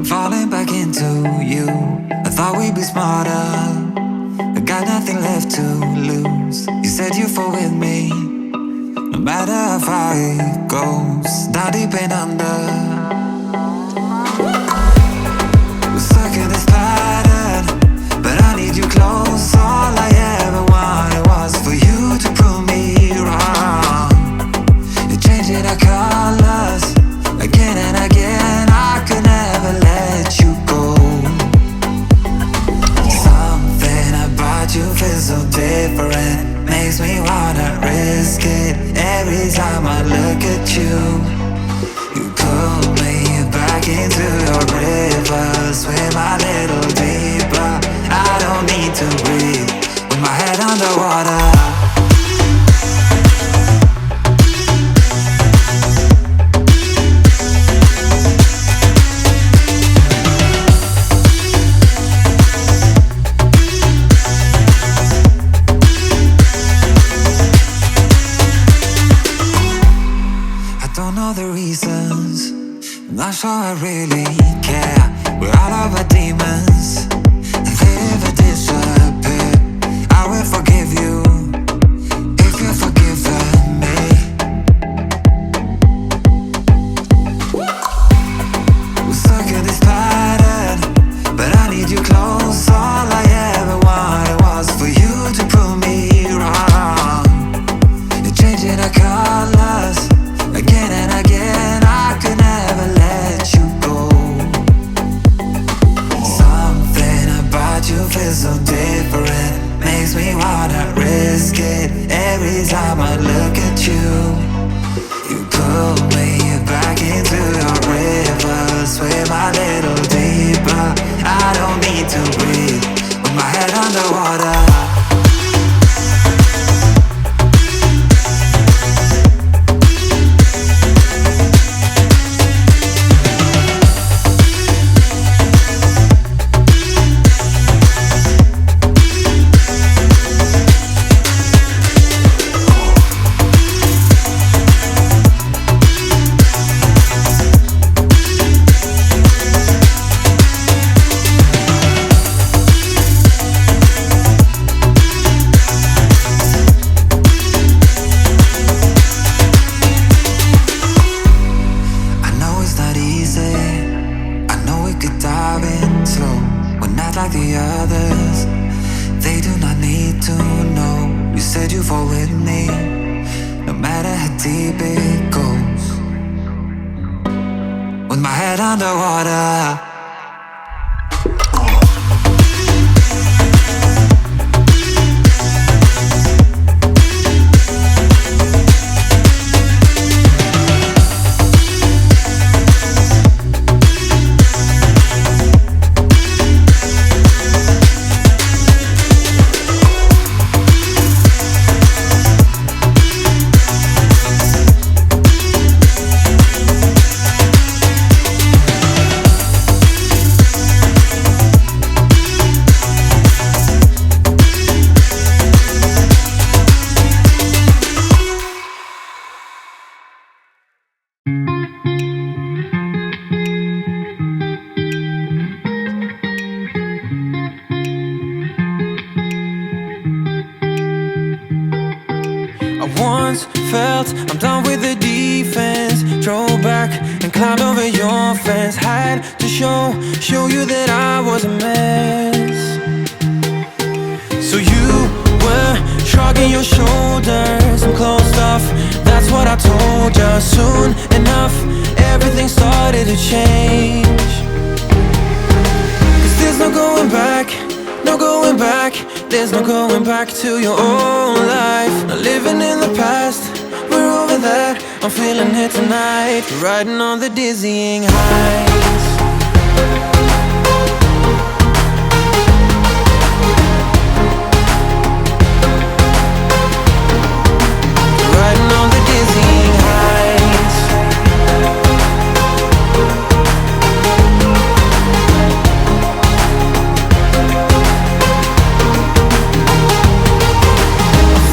falling back into you. I thought we'd be smarter, I got nothing left to lose. You said you fall with me, no matter how far it goes. Down deep and under, we're stuck in this pattern, but I need you close. All I ever wanted was for you to prove me wrong. You're changing our colors again and again. I could never let you go. Something about you feels so different, makes me wanna risk it. Every time I look at you, you pull me back into your river. Swim a little deeper, I don't need to breathe with my head underwater. I'm not sure I really care. We're all of our demons, and they never disappear. I will forgive you if you've forgiven me. We're stuck in this pattern, but I need you close. All I ever wanted was for you to prove me wrong. You're changing our colors again and again. I could never let you go. Something about you feels so different, makes me wanna risk it. Every time I look at you, you pull me back into your river. Swim a little deeper, I don't need to breathe with my head underwater. Like the others, they do not need to know. You said you fall with me, no matter how deep it goes. With my head underwater. Felt I'm done with the defense. Drove back and climbed over your fence. Had to show you that I was a mess. So you were shrugging your shoulders and closed off. That's what I told you. Soon enough, everything started to change. 'Cause there's no going back, no going back. There's no going back to your old life. Not living in the past, we're over that. I'm feeling it tonight, riding on the dizzying heights. Riding on the dizzying heights.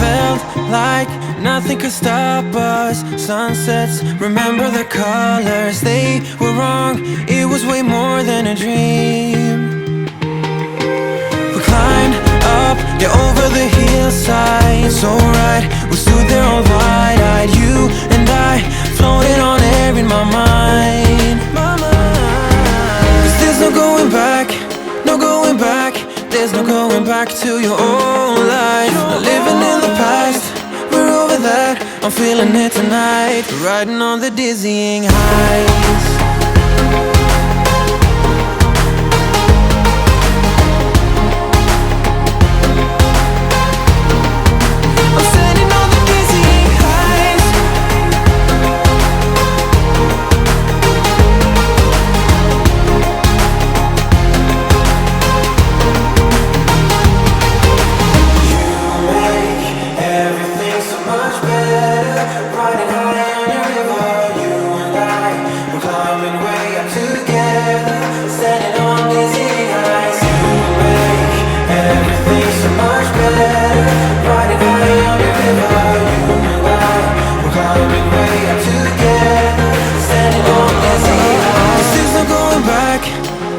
Felt like nothing could stop us. sunsets, remember the colors. They were wrong, it was way more than a dream. We climbed up, yeah, over the hillside. So right, we stood there all wide-eyed. You and I, floating on air in my mind. 'Cause there's no going back, no going back. There's no going back to your old life. Not living in the past, we're over that. I'm feeling it tonight, riding on the dizzying heights. I'm standing on the dizzying heights. Everything's so much better, riding high on your river. You and I, we're climbing way up together, standing on dizzy heights. You make everything so much better, riding high on your river. You and I, we're climbing way up together, standing on dizzy heights. There's no going back,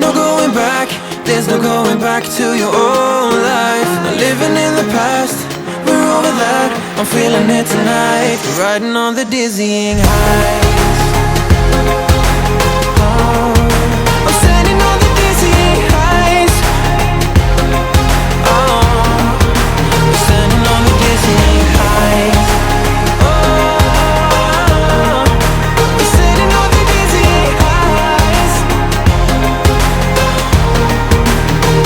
no going back. There's no going back to your old life. Not living in the past, we're over that. I'm feeling it tonight, riding on the dizzying heights. Oh, I'm standing on the dizzying heights. Oh, I'm standing on the dizzying heights. Oh, I'm standing on the dizzying heights.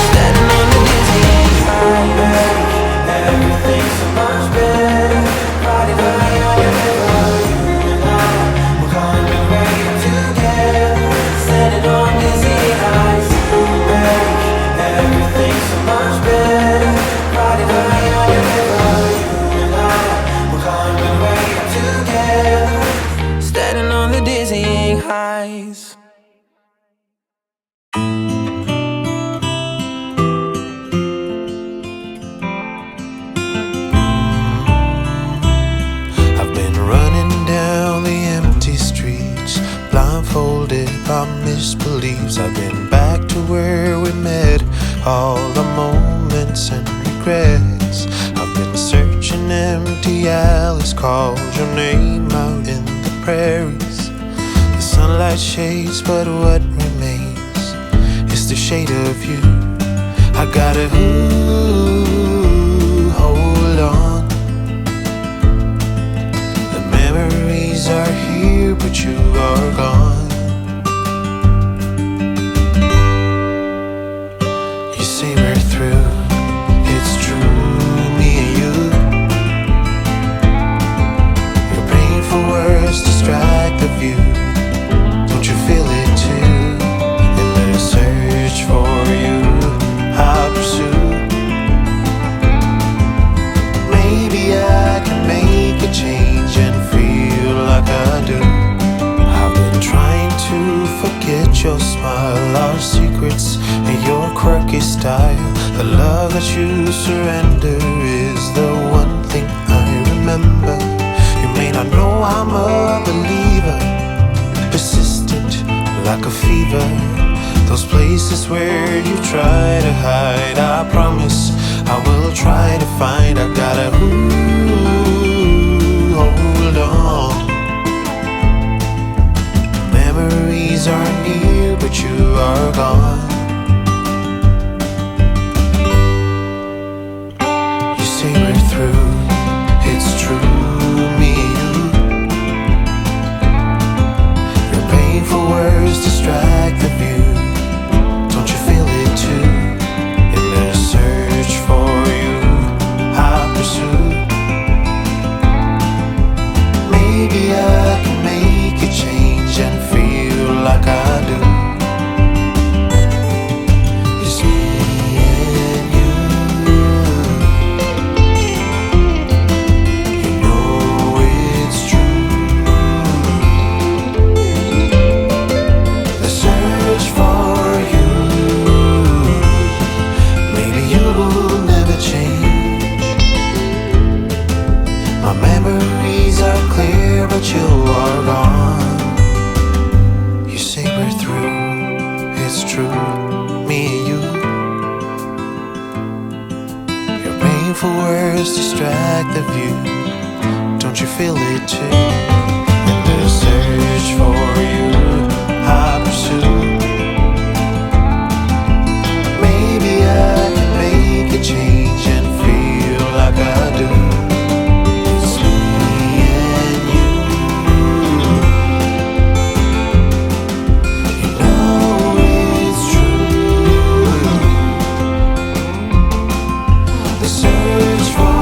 Standing on the dizzying heights. Everything's so much better, riding high on your river. You and I, we're climbing way up together, standing on dizzy heights. You make everything so much better, riding high on your river. You and I, we're climbing way up together, standing on the dizzying heights. I've been running down the empty streets, blindfolded by misbeliefs. I've been back to where we met, all the moments and regrets. I've been searching empty alleys, called your name out in the prairies. The sunlight shades, but what remains is the shade of you. I gotta hold on. The memories are here, but you are gone. You say we're through, it's true, me and you. Your painful words distract the view. Don't you feel it too? In the search for you, I'll pursue. Maybe I can make a change and feel like I do. I've been trying to forget your smile, our secrets and your quirky style. The love that you surrender is the one thing I remember. You may not know I'm a believer, persistent like a fever. Those places where you try to hide, I promise I will try to find. I gotta hold on. Memories are near, but you are gone. You say we're through, it's true, me and you. Your painful words distract the view. Don't you feel it too? In the search for you, I'll pursue. Maybe I can make a change and feel like I do. are gone. You say we're through, it's true, me and you. Your painful words distract the view. Don't you feel it too? In the search for you, I pursue. Maybe I can make a change and feel like I do. It's me and you. You know it's true. The search for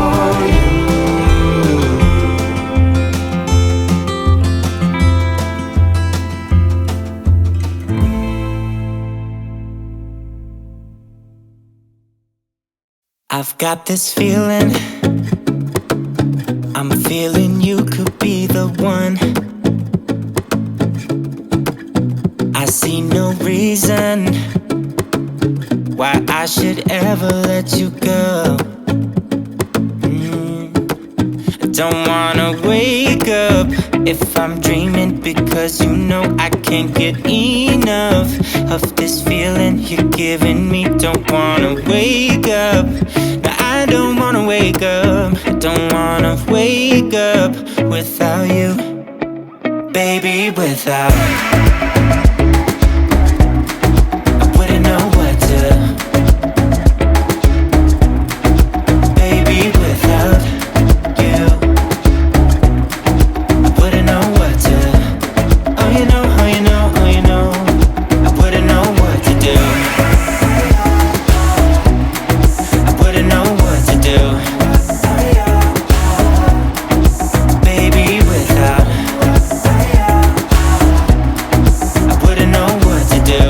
you. I've got this feeling, I'm feeling you could be the one. I see no reason why I should ever let you go. I don't wanna wake up if I'm dreaming, because you know I can't get enough of this feeling you're giving me. Don't wanna wake up, no, I don't wanna wake up. I don't wanna wake up without you, baby, without. I wouldn't know what to, baby, without you. I wouldn't know what to, oh you know, oh you know, oh you know. I wouldn't know what to do. I wouldn't know what to do, baby, without. I wouldn't know what to do.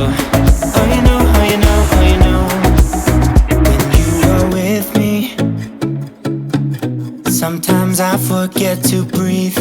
Oh you know, oh you know, oh you know. When you are with me, sometimes I forget to breathe.